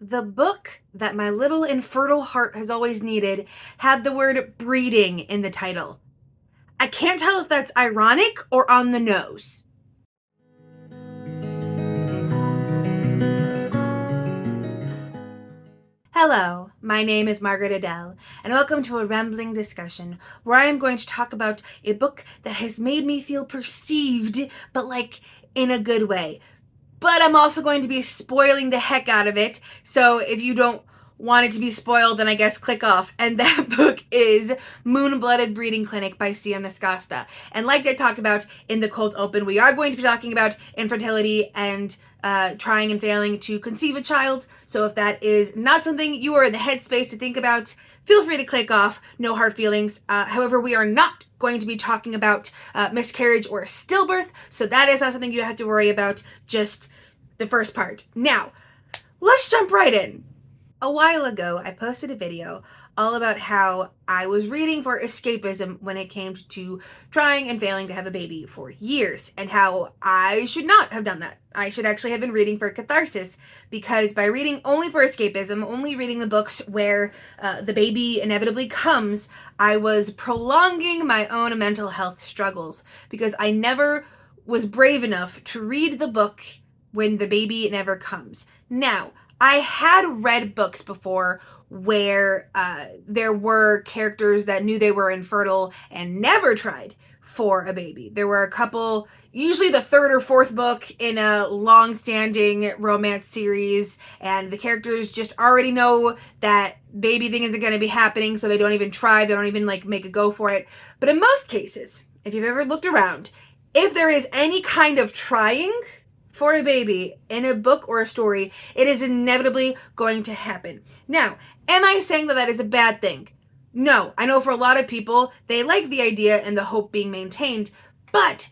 the book that my little infertile heart has always needed had the word breeding in the title. I can't tell if that's ironic or on the nose. Hello, my name is Margaret Adele, and welcome to a rambling discussion where I am going to talk about a book that has made me feel perceived, but in a good way. But I'm also going to be spoiling the heck out of it, so if you don't want it to be spoiled, then I guess click off. And that book is Moon-Blooded Breeding Clinic by CM Nascosta. And like I talked about in the cold open, we are going to be talking about infertility and trying and failing to conceive a child. So if that is not something you are in the headspace to think about, feel free to click off. No hard feelings. However, we are not going to be talking about miscarriage or stillbirth, so that is not something you have to worry about, just the first part. Now, let's jump right in. A while ago, I posted a video all about how I was reading for escapism when it came to trying and failing to have a baby for years, and how I should not have done that. I should actually have been reading for catharsis, because by reading only for escapism, only reading the books where the baby inevitably comes, I was prolonging my own mental health struggles, because I never was brave enough to read the book when the baby never comes. Now, I had read books before where there were characters that knew they were infertile and never tried for a baby. There were a couple, usually the third or fourth book in a long-standing romance series, and the characters just already know that baby thing isn't going to be happening, so they don't even try, they don't even make a go for it. But in most cases, if you've ever looked around, if there is any kind of trying for a baby in a book or a story, it is inevitably going to happen. Now, am I saying that that is a bad thing? No. I know for a lot of people, they like the idea and the hope being maintained, but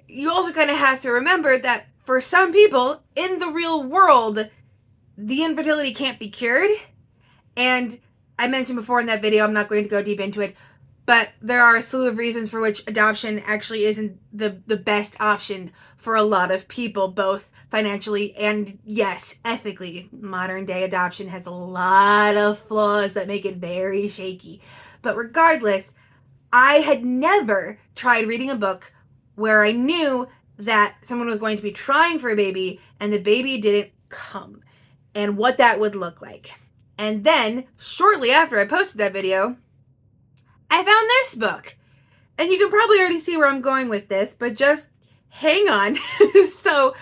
you also kind of have to remember that for some people in the real world, the infertility can't be cured. And I mentioned before in that video, I'm not going to go deep into it, but there are a slew of reasons for which adoption actually isn't the best option for a lot of people, both financially and, yes, ethically. Modern day adoption has a lot of flaws that make it very shaky. But regardless, I had never tried reading a book where I knew that someone was going to be trying for a baby and the baby didn't come, and what that would look like. And then, shortly after I posted that video, I found this book. And you can probably already see where I'm going with this, but just hang on. So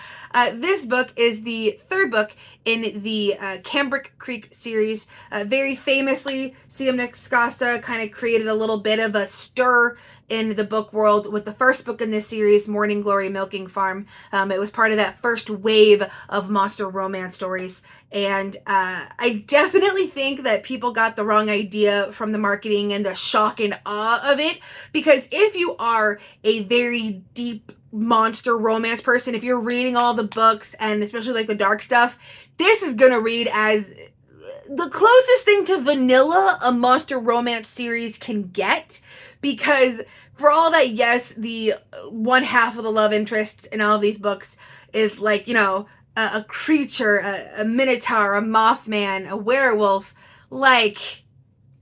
this book is the third book in the Cambric Creek series. Very famously, CM Nascosta kind of created a little bit of a stir in the book world with the first book in this series, Morning Glory Milking Farm. It was part of that first wave of monster romance stories. And I definitely think that people got the wrong idea from the marketing and the shock and awe of it. Because if you are a very deep monster romance person, if you're reading all the books and especially the dark stuff, this is gonna read as the closest thing to vanilla a monster romance series can get. Because for all that, yes, the one half of the love interests in all of these books is a creature, a minotaur, a mothman, a werewolf,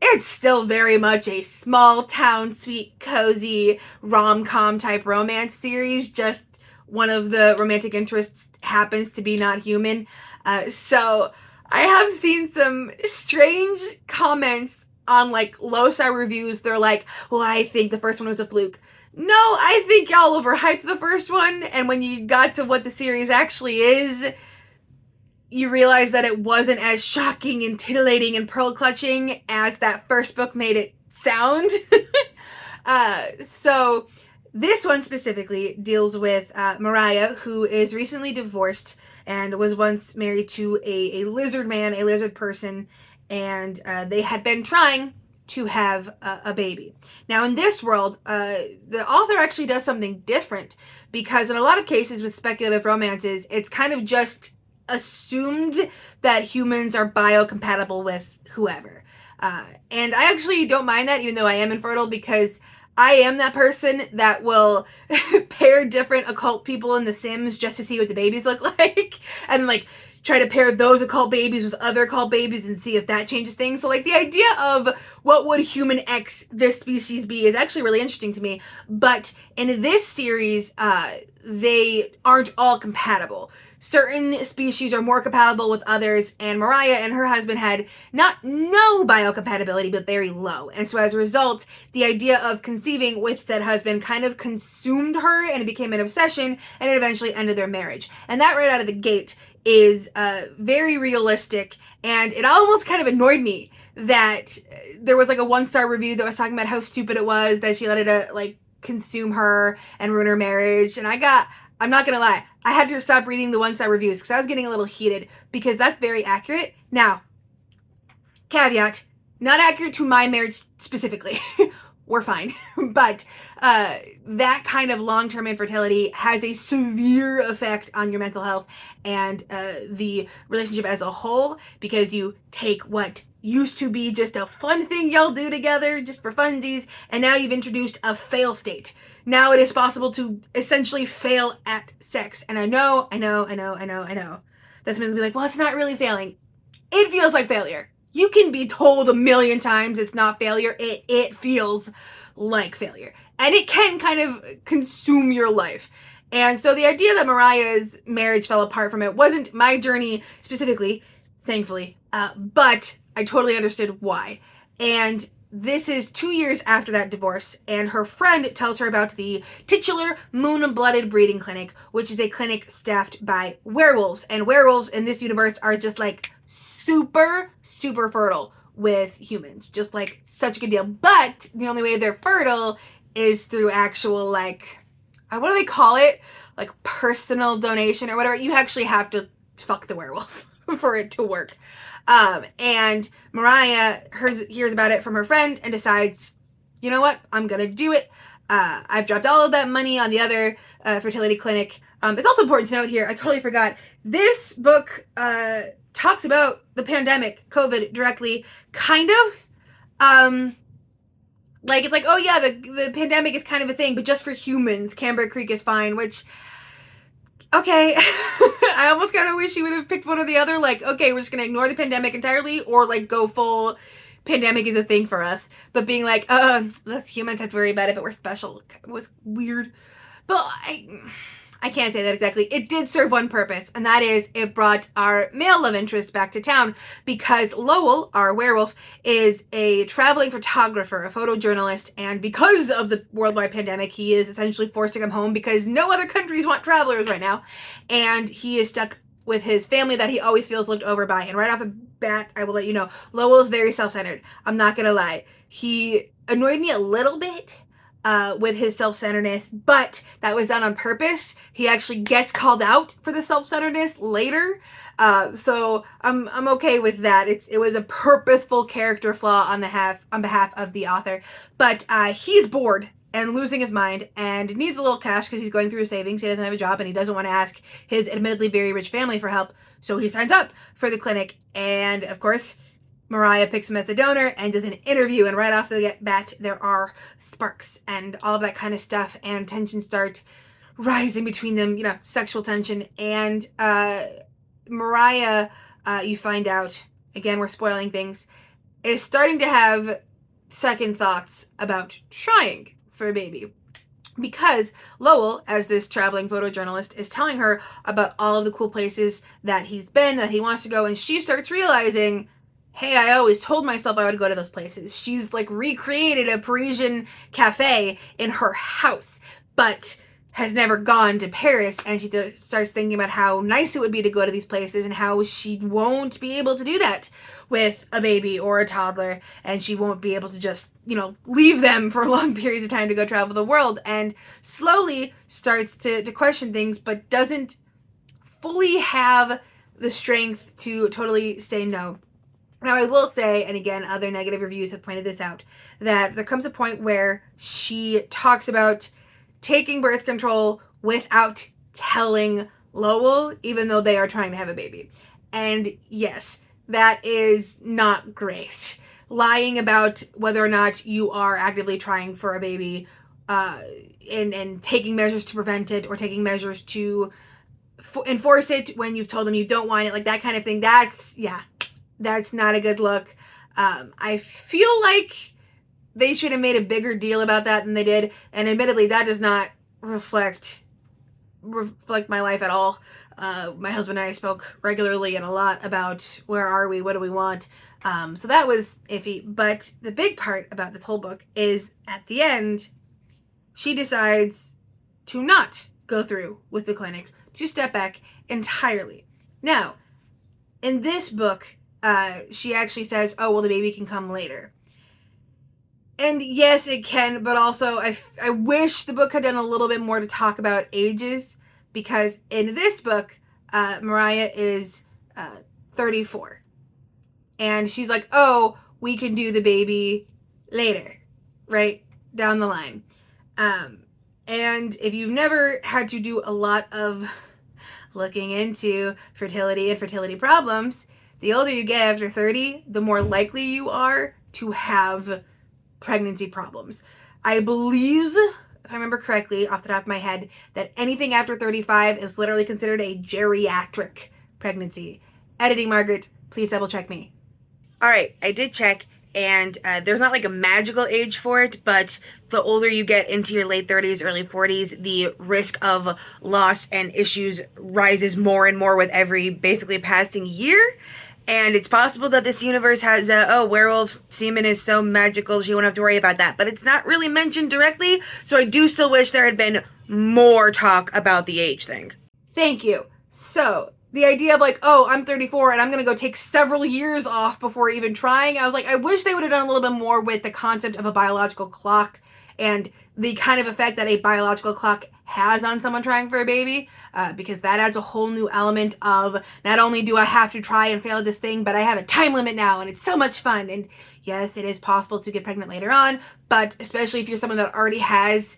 it's still very much a small town, sweet, cozy, rom-com type romance series. Just one of the romantic interests happens to be not human. So I have seen some strange comments on low-star reviews. They're like, well, I think the first one was a fluke. No, I think y'all overhyped the first one, and when you got to what the series actually is, you realize that it wasn't as shocking and titillating and pearl-clutching as that first book made it sound. So this one specifically deals with Mariah, who is recently divorced and was once married to a lizard man, a lizard person, and they had been trying to have a baby. Now in this world, the author actually does something different, because in a lot of cases with speculative romances, it's kind of just assumed that humans are biocompatible with whoever. And I actually don't mind that, even though I am infertile, because I am that person that will pair different occult people in The Sims just to see what the babies look like. And try to pair those occult babies with other occult babies and see if that changes things. So like the idea of what would human X this species be is actually really interesting to me. But in this series, they aren't all compatible. Certain species are more compatible with others, and Mariah and her husband had not no biocompatibility, but very low. And so as a result, the idea of conceiving with said husband kind of consumed her, and it became an obsession, and it eventually ended their marriage. And that right out of the gate is very realistic, and it almost kind of annoyed me that there was like a 1-star review that was talking about how stupid it was that she let it like consume her and ruin her marriage. And I'm not gonna lie, I had to stop reading the 1-star reviews because I was getting a little heated, because that's very accurate. Now, caveat, not accurate to my marriage specifically. We're fine. But that kind of long-term infertility has a severe effect on your mental health and the relationship as a whole, because you take what used to be just a fun thing y'all do together just for funsies, and now you've introduced a fail state. Now it is possible to essentially fail at sex. And I know. That's gonna be like, well, it's not really failing. It feels like failure. You can be told 1,000,000 times it's not failure. It feels like failure. And it can kind of consume your life. And so the idea that Mariah's marriage fell apart from it wasn't my journey specifically, thankfully, but I totally understood why. And this is 2 years after that divorce, and her friend tells her about the titular Moon-Blooded Breeding Clinic, which is a clinic staffed by werewolves. And werewolves in this universe are just like super fertile with humans. Just like such a good deal. But the only way they're fertile is through actual, like, what do they call it? Like personal donation or whatever. You actually have to fuck the werewolf for it to work. And Mariah hears about it from her friend and decides, you know what? I'm gonna do it. I've dropped all of that money on the other fertility clinic. It's also important to note here, I totally forgot, this book talks about the pandemic, COVID, directly, kind of. Like, it's like, oh yeah, the pandemic is kind of a thing, but just for humans. Camber Creek is fine, which, okay. I almost kind of wish you would have picked one or the other. Like, okay, we're just going to ignore the pandemic entirely, or like go full pandemic is a thing for us. But being like, let's humans have to worry about it, but we're special, was weird. But I can't say that exactly. It did serve one purpose, and that is it brought our male love interest back to town, because Lowell, our werewolf, is a traveling photographer, a photojournalist, and because of the worldwide pandemic, he is essentially forced to come home because no other countries want travelers right now, and he is stuck with his family that he always feels looked over by. And right off the bat, I will let you know, Lowell is very self-centered. I'm not gonna lie. He annoyed me a little bit with his self-centeredness, but that was done on purpose. He actually gets called out for the self-centeredness later, so I'm okay with that. It was a purposeful character flaw on behalf of the author. But he's bored and losing his mind and needs a little cash because he's going through his savings. He doesn't have a job and he doesn't want to ask his admittedly very rich family for help, so he signs up for the clinic. And of course, Mariah picks him as the donor and does an interview, and right off the bat there are sparks and all of that kind of stuff, and tensions start rising between them, sexual tension. And Mariah, you find out, again, we're spoiling things, is starting to have second thoughts about trying for a baby. Because Lowell, as this traveling photojournalist, is telling her about all of the cool places that he's been, that he wants to go, and she starts realizing, hey, I always told myself I would go to those places. She's like recreated a Parisian cafe in her house, but has never gone to Paris. And she starts thinking about how nice it would be to go to these places, and how she won't be able to do that with a baby or a toddler. And she won't be able to just, leave them for long periods of time to go travel the world. And slowly starts to question things, but doesn't fully have the strength to totally say no. Now, I will say, and again, other negative reviews have pointed this out, that there comes a point where she talks about taking birth control without telling Lowell, even though they are trying to have a baby. And yes, that is not great. Lying about whether or not you are actively trying for a baby, and taking measures to prevent it, or taking measures to enforce it when you've told them you don't want it, like that kind of thing. That's not a good look. I feel like they should have made a bigger deal about that than they did, and admittedly, that does not reflect my life at all. My husband and I spoke regularly and a lot about where are we, what do we want. So that was iffy. But the big part about this whole book is at the end, she decides to not go through with the clinic, to step back entirely. Now, in this book, she actually says, oh, well, the baby can come later. And yes, it can, but also I wish the book had done a little bit more to talk about ages, because in this book, Mariah is 34. And she's like, oh, we can do the baby later, right? Down the line. And if you've never had to do a lot of looking into fertility and fertility problems, the older you get after 30, the more likely you are to have pregnancy problems. I believe, if I remember correctly off the top of my head, that anything after 35 is literally considered a geriatric pregnancy. Editing, Margaret, please double check me. All right, I did check, and there's not like a magical age for it, but the older you get into your late 30s, early 40s, the risk of loss and issues rises more and more with every basically passing year. And it's possible that this universe has werewolf semen is so magical she won't have to worry about that. But it's not really mentioned directly, so I do still wish there had been more talk about the age thing. Thank you. So, the idea of like, oh, I'm 34 and I'm going to go take several years off before even trying, I was like, I wish they would have done a little bit more with the concept of a biological clock and the kind of effect that a biological clock has on someone trying for a baby, because that adds a whole new element of not only do I have to try and fail this thing, but I have a time limit now and it's so much fun. And yes, it is possible to get pregnant later on, but especially if you're someone that already has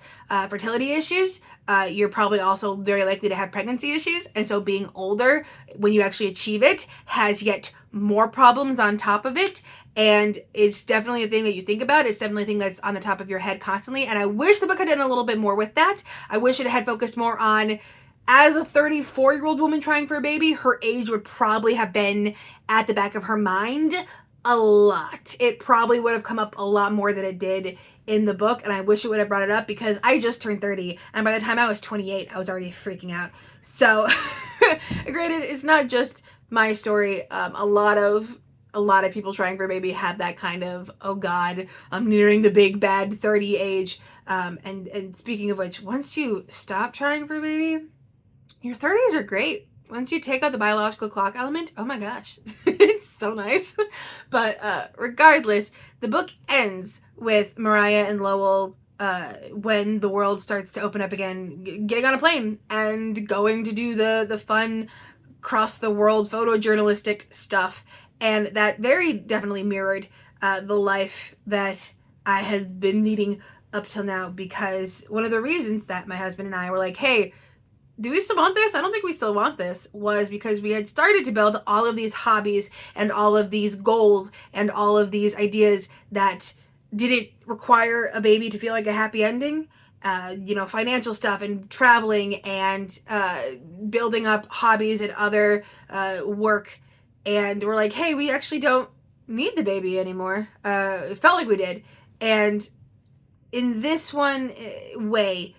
fertility issues, you're probably also very likely to have pregnancy issues. And so being older, when you actually achieve it, has yet more problems on top of it. And it's definitely a thing that you think about. It's definitely a thing that's on the top of your head constantly. And I wish the book had done a little bit more with that. I wish it had focused more on, as a 34-year-old woman trying for a baby, her age would probably have been at the back of her mind a lot. It probably would have come up a lot more than it did in the book, and I wish it would have brought it up, because I just turned 30, and by the time I was 28, I was already freaking out. So, granted, it's not just my story. A lot of people trying for a baby have that kind of, oh God, I'm nearing the big bad 30 age. And speaking of which, once you stop trying for a baby, your 30s are great. Once you take out the biological clock element, oh my gosh, it's so nice. But regardless, the book ends with Mariah and Lowell, when the world starts to open up again, getting on a plane and going to do the fun cross the world photojournalistic stuff. And that very definitely mirrored the life that I had been leading up till now, because one of the reasons that my husband and I were like, hey, do we still want this? I don't think we still want this, was because we had started to build all of these hobbies and all of these goals and all of these ideas that didn't require a baby to feel like a happy ending. Financial stuff and traveling and building up hobbies and other work. And we're like, hey, we actually don't need the baby anymore. It felt like we did. And in this one way,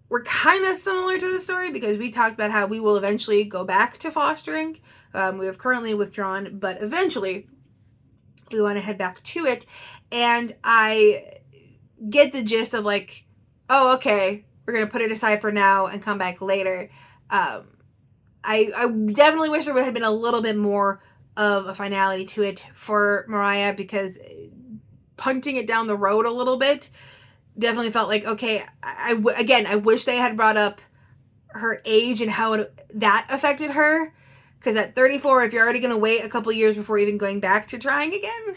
we're kind of similar to the story, because we talked about how we will eventually go back to fostering. We have currently withdrawn, but eventually we want to head back to it. And I get the gist of like, oh, okay, we're going to put it aside for now and come back later. I definitely wish there would have been a little bit more of a finality to it for Mariah, because punting it down the road a little bit definitely felt like, okay, I wish they had brought up her age and how that affected her. Because at 34, if you're already going to wait a couple years before even going back to trying again,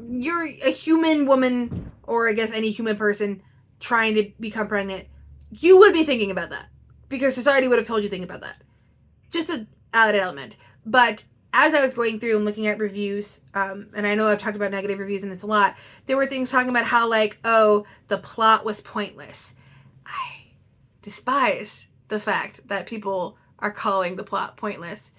you're a human woman, or I guess any human person trying to become pregnant, you would be thinking about that, because society would have told you to think about that. Just an added element. But as I was going through and looking at reviews, and I know I've talked about negative reviews in this a lot, there were things talking about how, like, oh, the plot was pointless. I despise the fact that people are calling the plot pointless.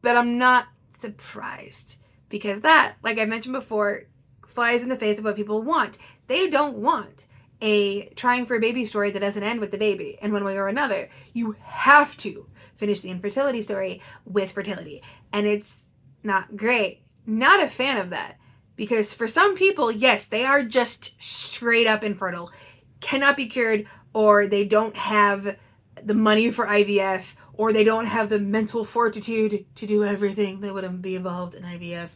But I'm not surprised, because that, like I mentioned before, flies in the face of what people want. They don't want a trying for a baby story that doesn't end with the baby in one way or another. You have to finish the infertility story with fertility. And it's not great. Not a fan of that. Because for some people, yes, they are just straight up infertile, cannot be cured, or they don't have the money for IVF, or they don't have the mental fortitude to do everything that would be involved in IVF.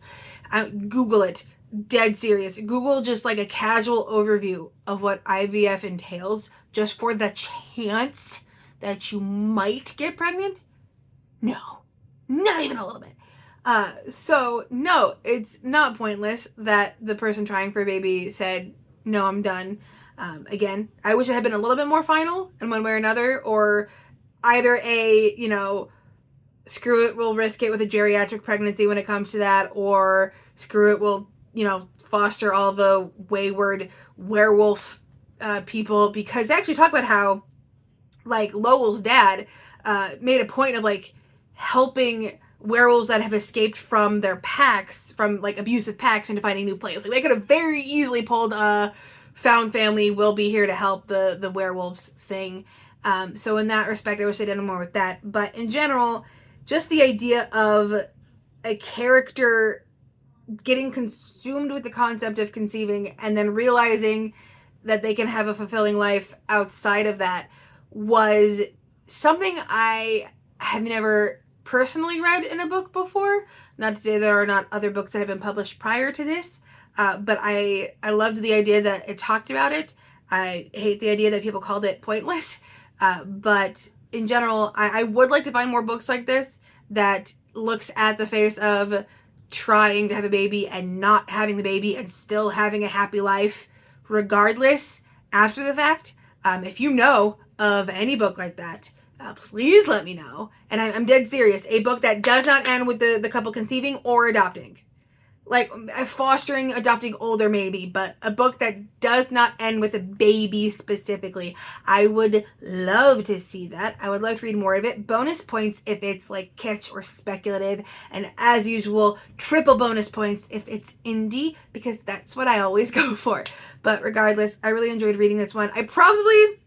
Google it. Dead serious. Google just like a casual overview of what IVF entails, just for the chance that you might get pregnant. No, not even a little bit. So no, it's not pointless that the person trying for a baby said, no, I'm done. Again, I wish it had been a little bit more final in one way or another, or either a, screw it, we'll risk it with a geriatric pregnancy when it comes to that, or screw it, we'll, foster all the wayward werewolf people, because they actually talk about how, like, Lowell's dad made a point of, like, helping werewolves that have escaped from their packs, from, like, abusive packs, into finding new places. Like, they could have very easily pulled found family, will be here to help the werewolves thing. So in that respect, I wish they did more with that. But in general, just the idea of a character getting consumed with the concept of conceiving and then realizing that they can have a fulfilling life outside of that was something I have never personally read in a book before. Not to say there are not other books that have been published prior to this, but I loved the idea that it talked about it. I hate the idea that people called it pointless, but in general, I would like to find more books like this that looks at the face of trying to have a baby and not having the baby and still having a happy life regardless after the fact. If you know of any book like that, please let me know. And I'm dead serious. A book that does not end with the couple conceiving or adopting. Like, fostering, adopting older maybe, but a book that does not end with a baby specifically. I would love to see that. I would love to read more of it. Bonus points if it's like kitsch or speculative, and as usual, triple bonus points if it's indie, because that's what I always go for. But regardless, I really enjoyed reading this one. I probably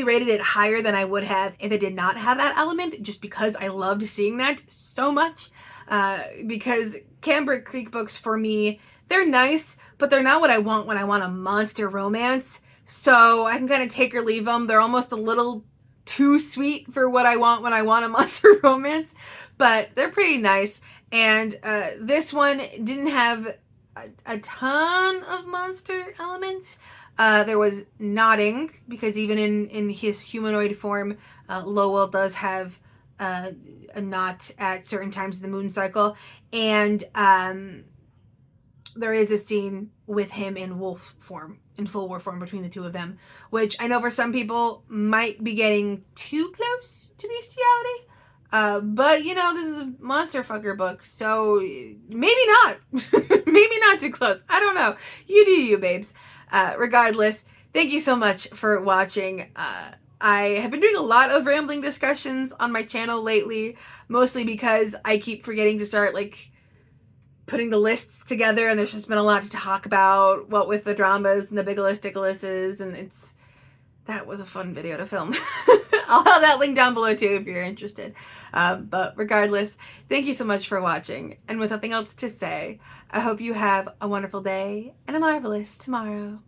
rated it higher than I would have if it did not have that element, just because I loved seeing that so much. Because Cambric Creek books, for me, they're nice, but they're not what I want when I want a monster romance. So I can kind of take or leave them. They're almost a little too sweet for what I want when I want a monster romance, but they're pretty nice. And this one didn't have a ton of monster elements. There was knotting, because even in his humanoid form, Lowell does have a knot at certain times of the moon cycle. And there is a scene with him in wolf form, in full wolf form, between the two of them, which I know for some people might be getting too close to bestiality. But this is a monster fucker book, so maybe not. Maybe not too close. I don't know. You do you, babes. Regardless, thank you so much for watching. I have been doing a lot of rambling discussions on my channel lately, mostly because I keep forgetting to start, like, putting the lists together, and there's just been a lot to talk about, what with the dramas and the Bigelow Stickleses, and that was a fun video to film. I'll have that link down below too if you're interested. But regardless, thank you so much for watching, and with nothing else to say, I hope you have a wonderful day and a marvelous tomorrow.